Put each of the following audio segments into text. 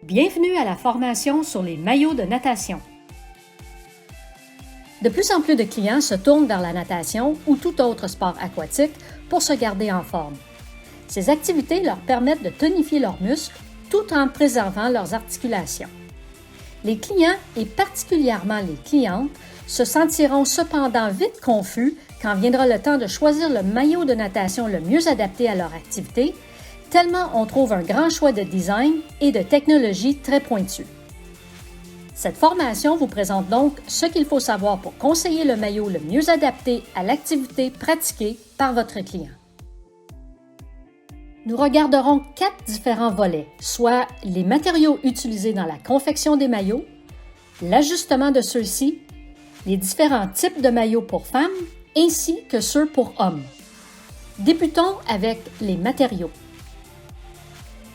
Bienvenue à la formation sur les maillots de natation. De plus en plus de clients se tournent vers la natation ou tout autre sport aquatique pour se garder en forme. Ces activités leur permettent de tonifier leurs muscles tout en préservant leurs articulations. Les clients et particulièrement les clientes se sentiront cependant vite confus quand viendra le temps de choisir le maillot de natation le mieux adapté à leur activité, tellement on trouve un grand choix de design et de technologies très pointues. Cette formation vous présente donc ce qu'il faut savoir pour conseiller le maillot le mieux adapté à l'activité pratiquée par votre client. Nous regarderons 4 différents volets, soit les matériaux utilisés dans la confection des maillots, l'ajustement de ceux-ci, les différents types de maillots pour femmes ainsi que ceux pour hommes. Débutons avec les matériaux.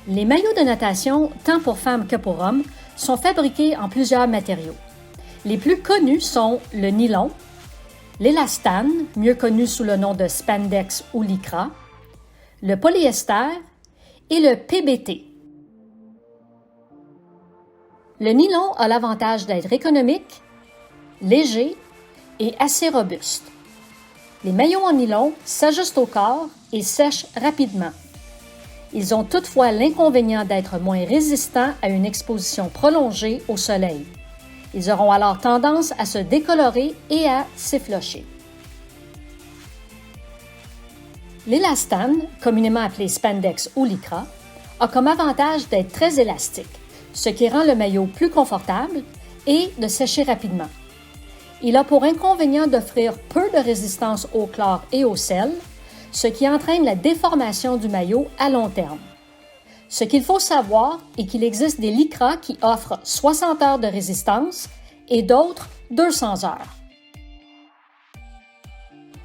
Les maillots de natation, tant pour femmes que pour hommes, sont fabriqués en plusieurs matériaux. Les plus connus sont le nylon, l'élastane, mieux connu sous le nom de spandex ou lycra, le polyester et le PBT. Le nylon a l'avantage d'être économique, léger et assez robuste. Les maillots en nylon s'ajustent au corps et sèchent rapidement. Ils ont toutefois l'inconvénient d'être moins résistants à une exposition prolongée au soleil. Ils auront alors tendance à se décolorer et à s'effilocher. L'élastane, communément appelé spandex ou lycra, a comme avantage d'être très élastique, ce qui rend le maillot plus confortable et de sécher rapidement. Il a pour inconvénient d'offrir peu de résistance au chlore et au sel, ce qui entraîne la déformation du maillot à long terme. Ce qu'il faut savoir est qu'il existe des lycras qui offrent 60 heures de résistance et d'autres 200 heures.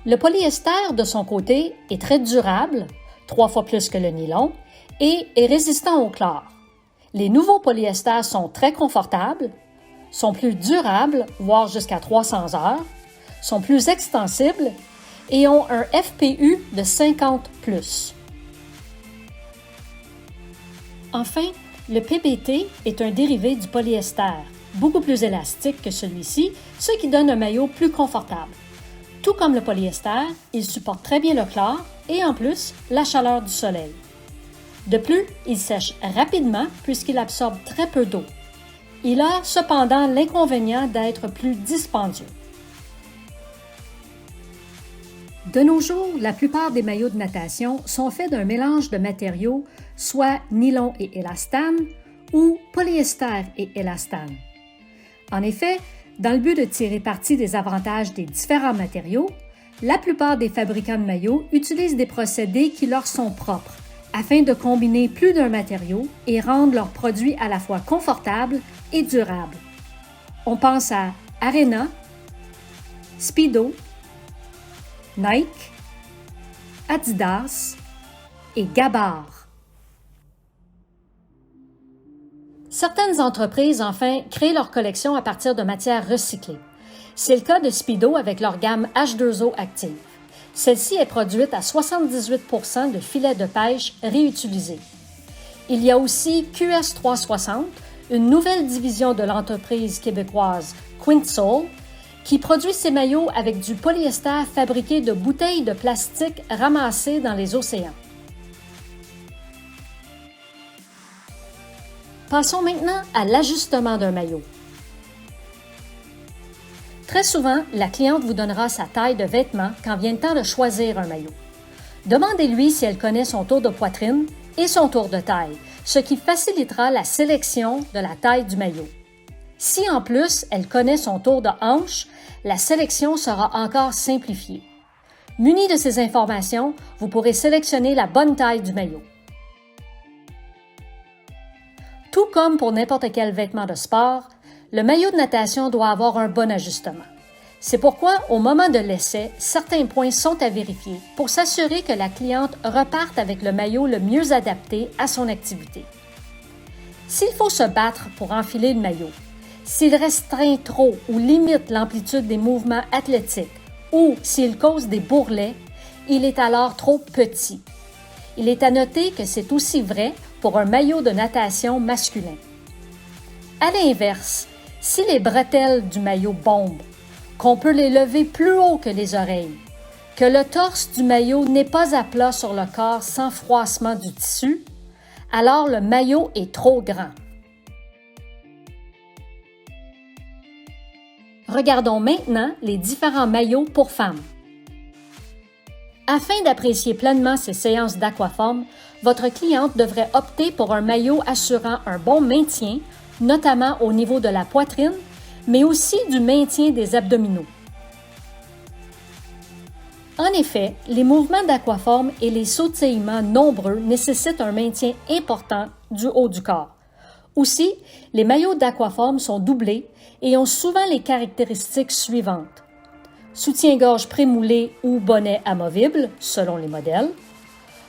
Le polyester, de son côté, est très durable, 3 fois plus que le nylon, et est résistant au chlore. Les nouveaux polyesters sont très confortables, sont plus durables, voire jusqu'à 300 heures, sont plus extensibles et ont un FPU de 50+. Enfin, le PBT est un dérivé du polyester, beaucoup plus élastique que celui-ci, ce qui donne un maillot plus confortable. Tout comme le polyester, il supporte très bien le chlore et en plus la chaleur du soleil. De plus, il sèche rapidement puisqu'il absorbe très peu d'eau. Il a cependant l'inconvénient d'être plus dispendieux. De nos jours, la plupart des maillots de natation sont faits d'un mélange de matériaux, soit nylon et élastane ou polyester et élastane. En effet, dans le but de tirer parti des avantages des différents matériaux, la plupart des fabricants de maillots utilisent des procédés qui leur sont propres, afin de combiner plus d'un matériau et rendre leurs produits à la fois confortables et durables. On pense à Arena, Speedo, Nike, Adidas et Gabbard. Certaines entreprises, enfin, créent leur collection à partir de matières recyclées. C'est le cas de Speedo avec leur gamme H2O Active. Celle-ci est produite à 78% de filets de pêche réutilisés. Il y a aussi QS360, une nouvelle division de l'entreprise québécoise Quintsol, qui produit ses maillots avec du polyester fabriqué de bouteilles de plastique ramassées dans les océans. Passons maintenant à l'ajustement d'un maillot. Très souvent, la cliente vous donnera sa taille de vêtement quand vient le temps de choisir un maillot. Demandez-lui si elle connaît son tour de poitrine et son tour de taille, ce qui facilitera la sélection de la taille du maillot. Si en plus elle connaît son tour de hanche, la sélection sera encore simplifiée. Muni de ces informations, vous pourrez sélectionner la bonne taille du maillot. Tout comme pour n'importe quel vêtement de sport, le maillot de natation doit avoir un bon ajustement. C'est pourquoi, au moment de l'essai, certains points sont à vérifier pour s'assurer que la cliente reparte avec le maillot le mieux adapté à son activité. S'il faut se battre pour enfiler le maillot, s'il restreint trop ou limite l'amplitude des mouvements athlétiques ou s'il cause des bourrelets, il est alors trop petit. Il est à noter que c'est aussi vrai pour un maillot de natation masculin. À l'inverse, si les bretelles du maillot bombent, qu'on peut les lever plus haut que les oreilles, que le torse du maillot n'est pas à plat sur le corps sans froissement du tissu, alors le maillot est trop grand. Regardons maintenant les différents maillots pour femmes. Afin d'apprécier pleinement ces séances d'aquaforme, votre cliente devrait opter pour un maillot assurant un bon maintien, notamment au niveau de la poitrine, mais aussi du maintien des abdominaux. En effet, les mouvements d'aquaforme et les sautillements nombreux nécessitent un maintien important du haut du corps. Aussi, les maillots d'aquaforme sont doublés et ont souvent les caractéristiques suivantes. Soutien-gorge prémoulé ou bonnet amovible, selon les modèles,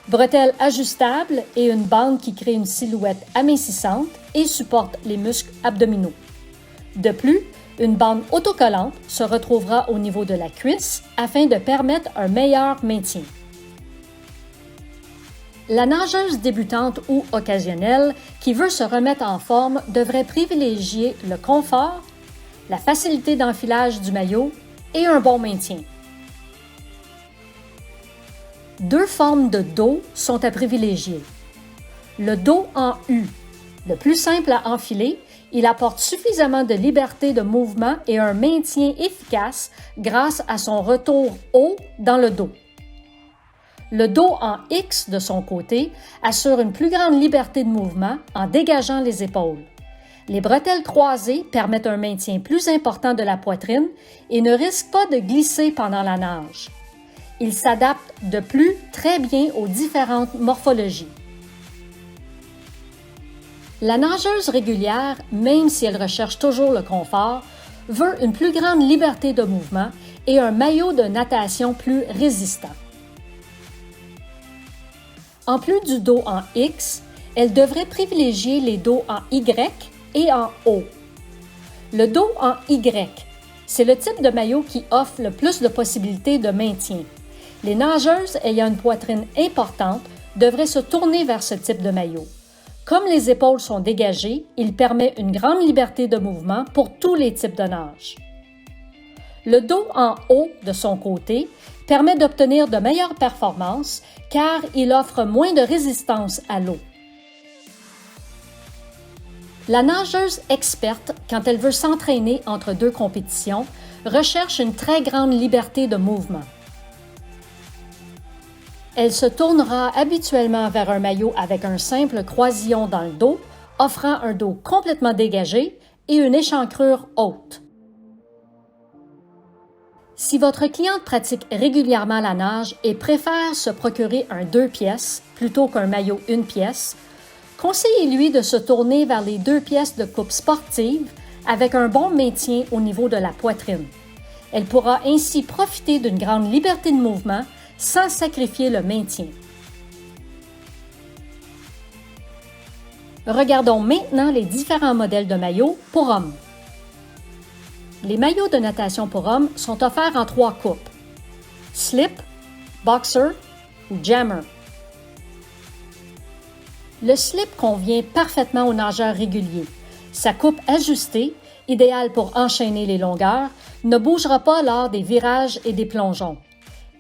bretelles ajustables et une bande qui crée une silhouette amincissante et supporte les muscles abdominaux. De plus, une bande autocollante se retrouvera au niveau de la cuisse afin de permettre un meilleur maintien. La nageuse débutante ou occasionnelle qui veut se remettre en forme devrait privilégier le confort, la facilité d'enfilage du maillot et un bon maintien. Deux formes de dos sont à privilégier. Le dos en U, le plus simple à enfiler, il apporte suffisamment de liberté de mouvement et un maintien efficace grâce à son retour haut dans le dos. Le dos en X, de son côté, assure une plus grande liberté de mouvement en dégageant les épaules. Les bretelles croisées permettent un maintien plus important de la poitrine et ne risquent pas de glisser pendant la nage. Il s'adapte de plus très bien aux différentes morphologies. La nageuse régulière, même si elle recherche toujours le confort, veut une plus grande liberté de mouvement et un maillot de natation plus résistant. En plus du dos en X, elle devrait privilégier les dos en Y et en O. Le dos en Y, c'est le type de maillot qui offre le plus de possibilités de maintien. Les nageuses ayant une poitrine importante devraient se tourner vers ce type de maillot. Comme les épaules sont dégagées, il permet une grande liberté de mouvement pour tous les types de nage. Le dos en haut, de son côté, permet d'obtenir de meilleures performances car il offre moins de résistance à l'eau. La nageuse experte, quand elle veut s'entraîner entre deux compétitions, recherche une très grande liberté de mouvement. Elle se tournera habituellement vers un maillot avec un simple croisillon dans le dos, offrant un dos complètement dégagé et une échancrure haute. Si votre cliente pratique régulièrement la nage et préfère se procurer un 2 pièces plutôt qu'un maillot 1 pièce, conseillez-lui de se tourner vers les 2 pièces de coupe sportive avec un bon maintien au niveau de la poitrine. Elle pourra ainsi profiter d'une grande liberté de mouvement sans sacrifier le maintien. Regardons maintenant les différents modèles de maillots pour hommes. Les maillots de natation pour hommes sont offerts en 3 coupes: slip, boxer ou jammer. Le slip convient parfaitement aux nageurs réguliers. Sa coupe ajustée, idéale pour enchaîner les longueurs, ne bougera pas lors des virages et des plongeons.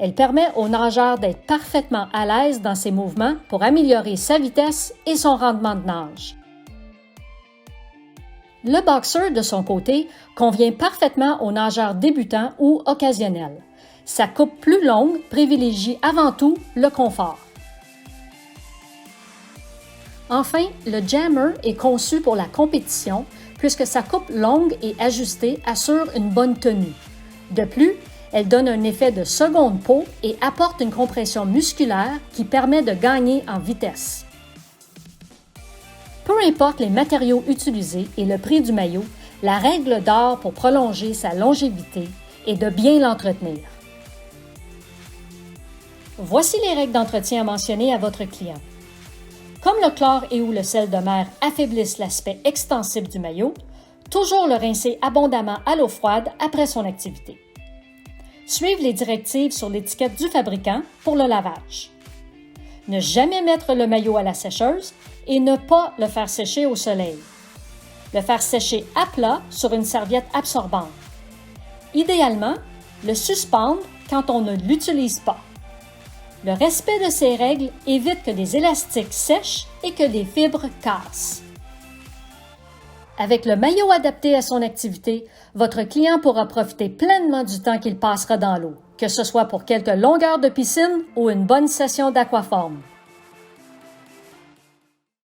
Elle permet au nageur d'être parfaitement à l'aise dans ses mouvements pour améliorer sa vitesse et son rendement de nage. Le boxer, de son côté, convient parfaitement aux nageurs débutants ou occasionnels. Sa coupe plus longue privilégie avant tout le confort. Enfin, le jammer est conçu pour la compétition puisque sa coupe longue et ajustée assure une bonne tenue. De plus, elle donne un effet de seconde peau et apporte une compression musculaire qui permet de gagner en vitesse. Peu importe les matériaux utilisés et le prix du maillot, la règle d'or pour prolonger sa longévité est de bien l'entretenir. Voici les règles d'entretien à mentionner à votre client. Comme le chlore et ou le sel de mer affaiblissent l'aspect extensible du maillot, toujours le rincer abondamment à l'eau froide après son activité. Suivre les directives sur l'étiquette du fabricant pour le lavage. Ne jamais mettre le maillot à la sécheuse et ne pas le faire sécher au soleil. Le faire sécher à plat sur une serviette absorbante. Idéalement, le suspendre quand on ne l'utilise pas. Le respect de ces règles évite que des élastiques sèchent et que des fibres cassent. Avec le maillot adapté à son activité, votre client pourra profiter pleinement du temps qu'il passera dans l'eau, que ce soit pour quelques longueurs de piscine ou une bonne session d'aquaforme.